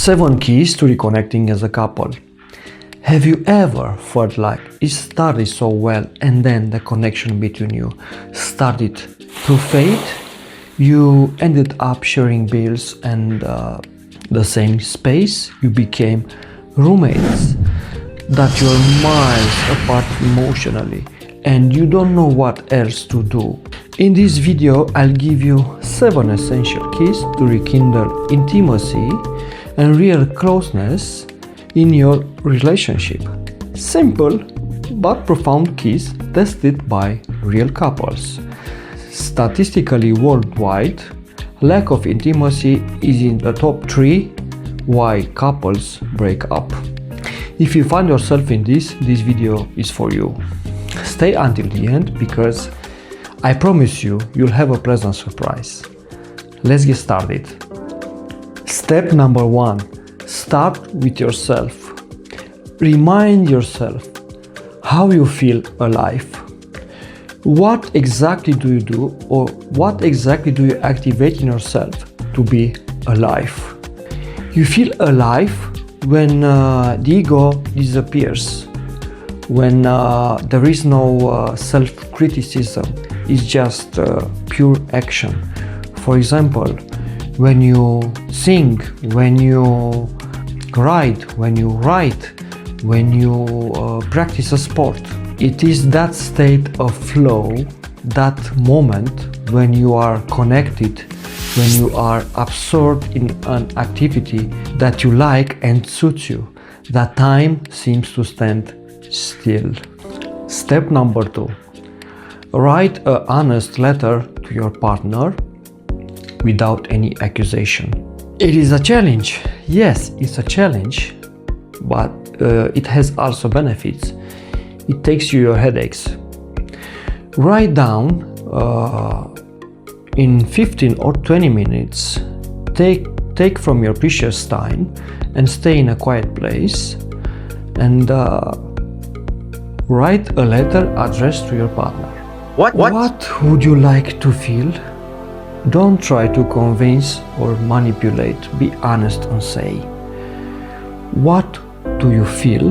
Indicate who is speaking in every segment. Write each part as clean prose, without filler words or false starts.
Speaker 1: 7 keys to reconnecting as a couple. Have you ever felt like it started so well and then the connection between you started to fade? You ended up sharing bills and the same space. You became roommates that you're miles apart emotionally and you don't know what else to do. In this video, I'll give you 7 essential keys to rekindle intimacy and real closeness in your relationship. Simple but profound keys tested by real couples. Statistically worldwide, lack of intimacy is in the top 3 why couples break up. If you find yourself in this video is for you. Stay until the end because I promise you'll have a pleasant surprise. Let's get started. Step number 1. Start with yourself. Remind yourself how you feel alive. What exactly do you do or what exactly do you activate in yourself to be alive? You feel alive when the ego disappears, when there is no self-criticism, it's just pure action. For example, when you sing, when you write, when you practice a sport. It is that state of flow, that moment when you are connected, when you are absorbed in an activity that you like and suits you. That time seems to stand still. Step number 2. Write an honest letter to your partner without any accusation. It is a challenge. Yes, it's a challenge, but it has also benefits. It takes you your headaches. Write down in 15 or 20 minutes. Take from your precious time and stay in a quiet place and write a letter addressed to your partner. What would you like to feel? Don't try to convince or manipulate. Be honest and say, what do you feel?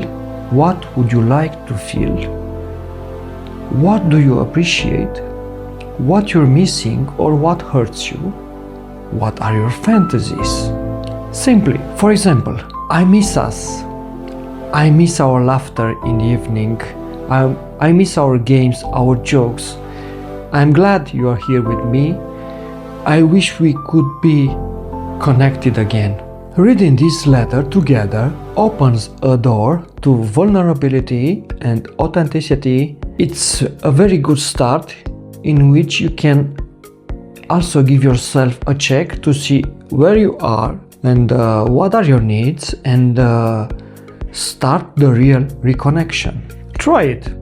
Speaker 1: What would you like to feel? What do you appreciate? What you're missing or what hurts you? What are your fantasies? Simply, for example, I miss us. I miss our laughter in the evening. I miss our games, our jokes. I'm glad you are here with me. I wish we could be connected again. Reading this letter together opens a door to vulnerability and authenticity. It's a very good start in which you can also give yourself a check to see where you are and what are your needs and start the real reconnection. Try it.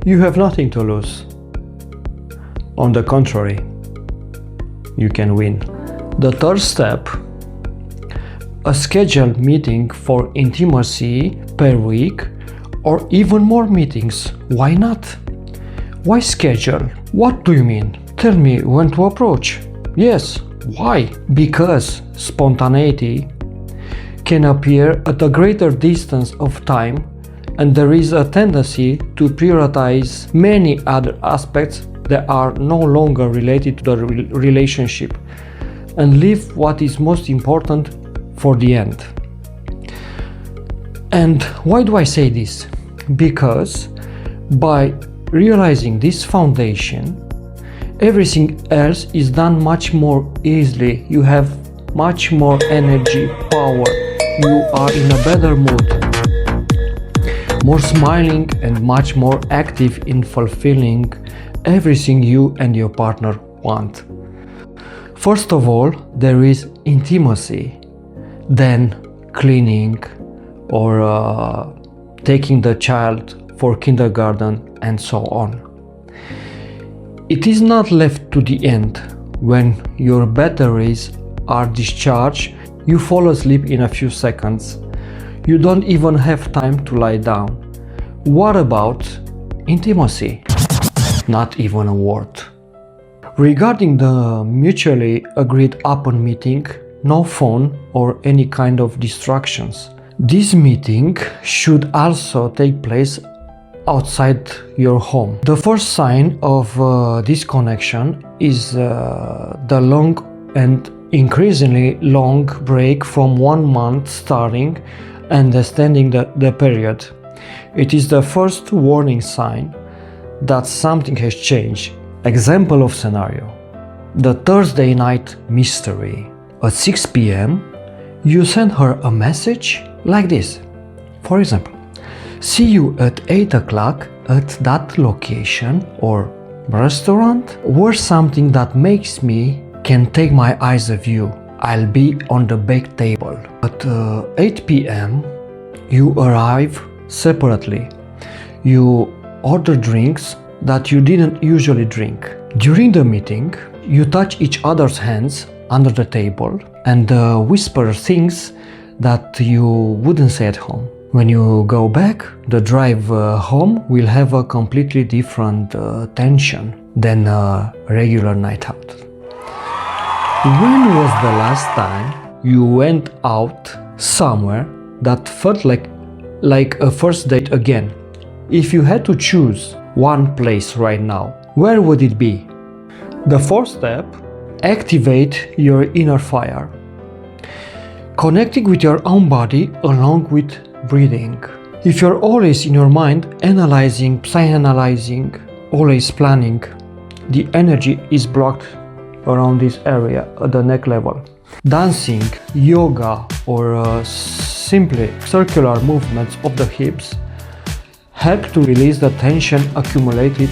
Speaker 1: You have nothing to lose. On the contrary, you can win. The third step, a scheduled meeting for intimacy per week or even more meetings. Why not? Why schedule? What do you mean? Tell me when to approach. Yes, why? Because spontaneity can appear at a greater distance of time and there is a tendency to prioritize many other aspects that are no longer related to the relationship and leave what is most important for the end. And why do I say this? Because by realizing this foundation, everything else is done much more easily. You have much more energy, power. You are in a better mood, more smiling and much more active in fulfilling everything you and your partner want. First of all, there is intimacy, then cleaning or taking the child for kindergarten and so on. It is not left to the end. When your batteries are discharged, you fall asleep in a few seconds. You don't even have time to lie down. What about intimacy? Not even a word. Regarding the mutually agreed upon meeting, no phone or any kind of distractions. This meeting should also take place outside your home. The first sign of this connection is the long and increasingly long break from 1 month starting and extending the period. It is the first warning sign that something has changed. Example of scenario: the Thursday night mystery. At 6 p.m. you send her a message like this. For example, see you at 8 o'clock at that location or restaurant where something that makes me can take my eyes off you. I'll be on the back table. At 8 p.m. you arrive separately. You order drinks that you didn't usually drink. During the meeting, you touch each other's hands under the table and whisper things that you wouldn't say at home. When you go back, the drive home will have a completely different tension than a regular night out. When was the last time you went out somewhere that felt like a first date again? If you had to choose one place right now, where would it be? The fourth step: activate your inner fire. Connecting with your own body along with breathing. If you're always in your mind analyzing, psychoanalyzing, always planning, the energy is blocked around this area at the neck level. Dancing, yoga, or simply circular movements of the hips help to release the tension accumulated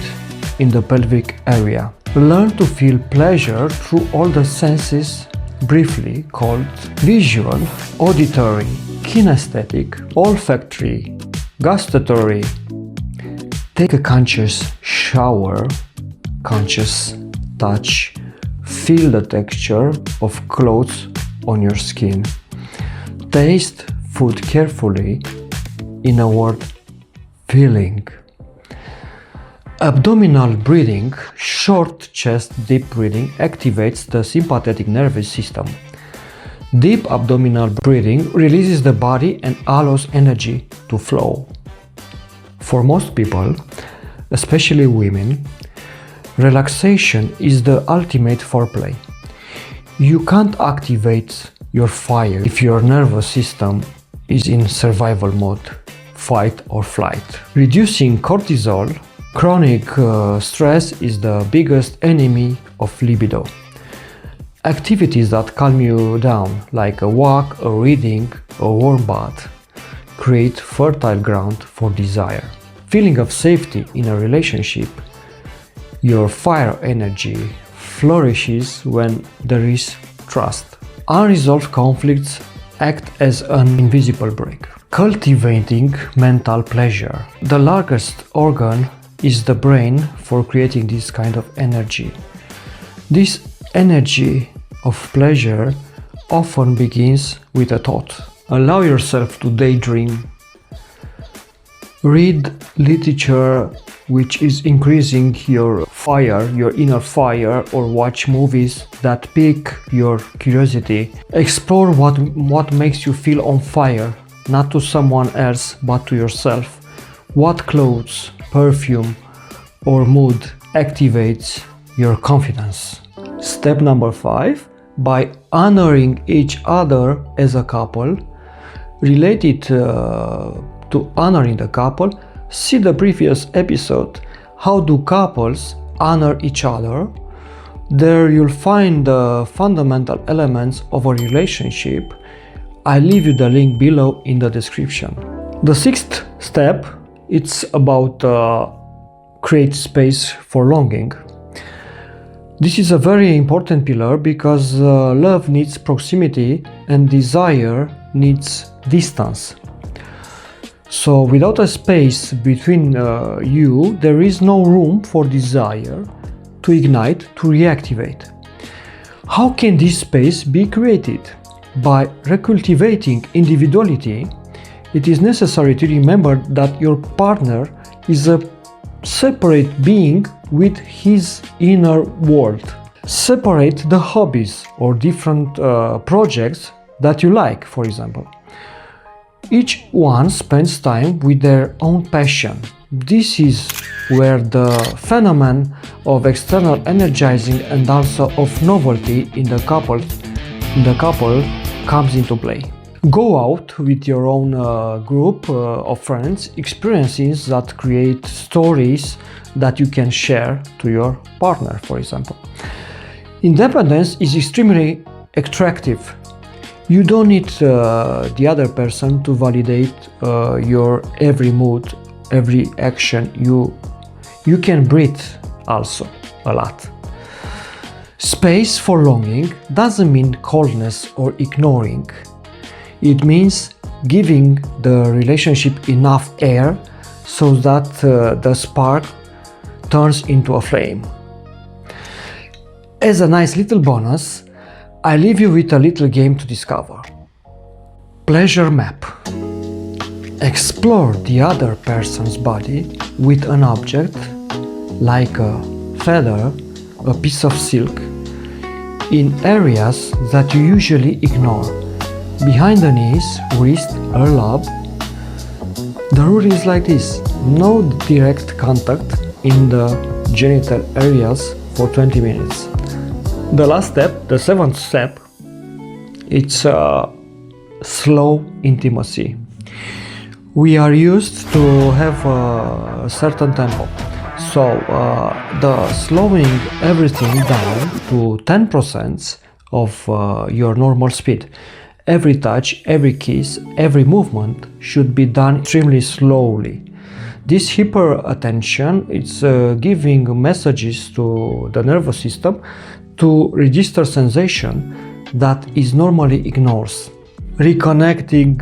Speaker 1: in the pelvic area. Learn to feel pleasure through all the senses, briefly called visual, auditory, kinesthetic, olfactory, gustatory. Take a conscious shower, conscious touch, feel the texture of clothes on your skin. Taste food carefully, in a word, feeling. Abdominal breathing, short chest deep breathing, activates the sympathetic nervous system. Deep abdominal breathing releases the body and allows energy to flow. For most people, especially women, relaxation is the ultimate foreplay. You can't activate your fire if your nervous system is in survival mode, fight or flight. Reducing cortisol. Chronic stress is the biggest enemy of libido. Activities that calm you down, like a walk, a reading, a warm bath, create fertile ground for desire. Feeling of safety in a relationship. Your fire energy flourishes when there is trust. Unresolved conflicts act as an invisible brake. Cultivating mental pleasure. The largest organ is the brain for creating this kind of energy. This energy of pleasure often begins with a thought. Allow yourself to daydream. Read literature which is increasing your fire, your inner fire, or watch movies that pique your curiosity. Explore what makes you feel on fire, not to someone else but to yourself. What clothes, perfume, or mood activates your confidence? Step number 5. By honoring each other as a couple, related to honoring the couple, see the previous episode, How Do Couples Honor Each Other? There you'll find the fundamental elements of a relationship. I leave you the link below in the description. The 6th step, it's about create space for longing. This is a very important pillar because love needs proximity and desire needs distance. So without a space between you, there is no room for desire to ignite, to reactivate. How can this space be created? By recultivating individuality, it is necessary to remember that your partner is a separate being with his inner world. Separate the hobbies or different projects that you like, for example. Each one spends time with their own passion. This is where the phenomenon of external energizing and also of novelty in the couple comes into play. Go out with your own group of friends, experiences that create stories that you can share to your partner, for example. Independence is extremely attractive. You don't need the other person to validate your every mood, every action. You can breathe also a lot. Space for longing doesn't mean coldness or ignoring. It means giving the relationship enough air so that the spark turns into a flame. As a nice little bonus, I leave you with a little game to discover. Pleasure map. Explore the other person's body with an object like a feather, a piece of silk, in areas that you usually ignore. Behind the knees, wrist or lobe. The rule is like this: no direct contact in the genital areas for 20 minutes. The last step, the seventh step, it's slow intimacy. We are used to have a certain tempo, so the slowing everything down to 10% of your normal speed. Every touch, every kiss, every movement should be done extremely slowly. This hyper attention is giving messages to the nervous system to register sensation that is normally ignores. Reconnecting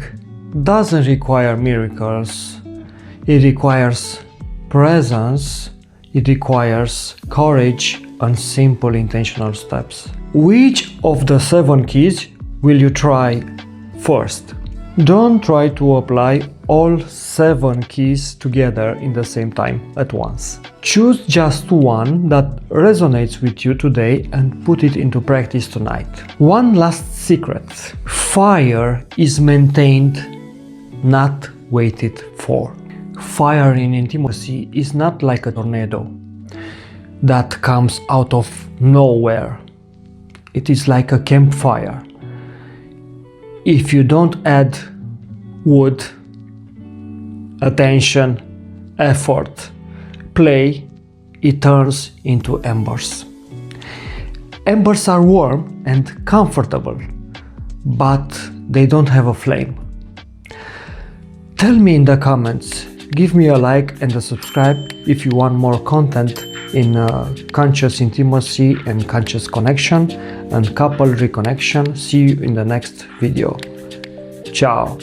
Speaker 1: doesn't require miracles. It requires presence, it requires courage and simple intentional steps. Which of the 7 keys will you try first? Don't try to apply all 7 keys together in the same time at once. Choose just one that resonates with you today and put it into practice tonight. One last secret. Fire is maintained, not waited for. Fire in intimacy is not like a tornado that comes out of nowhere. It is like a campfire. If you don't add wood, attention, effort, play, it turns into embers. Embers are warm and comfortable, but they don't have a flame. Tell me in the comments, give me a like and a subscribe if you want more content in conscious intimacy and conscious connection and couple reconnection. See you in the next video. Ciao.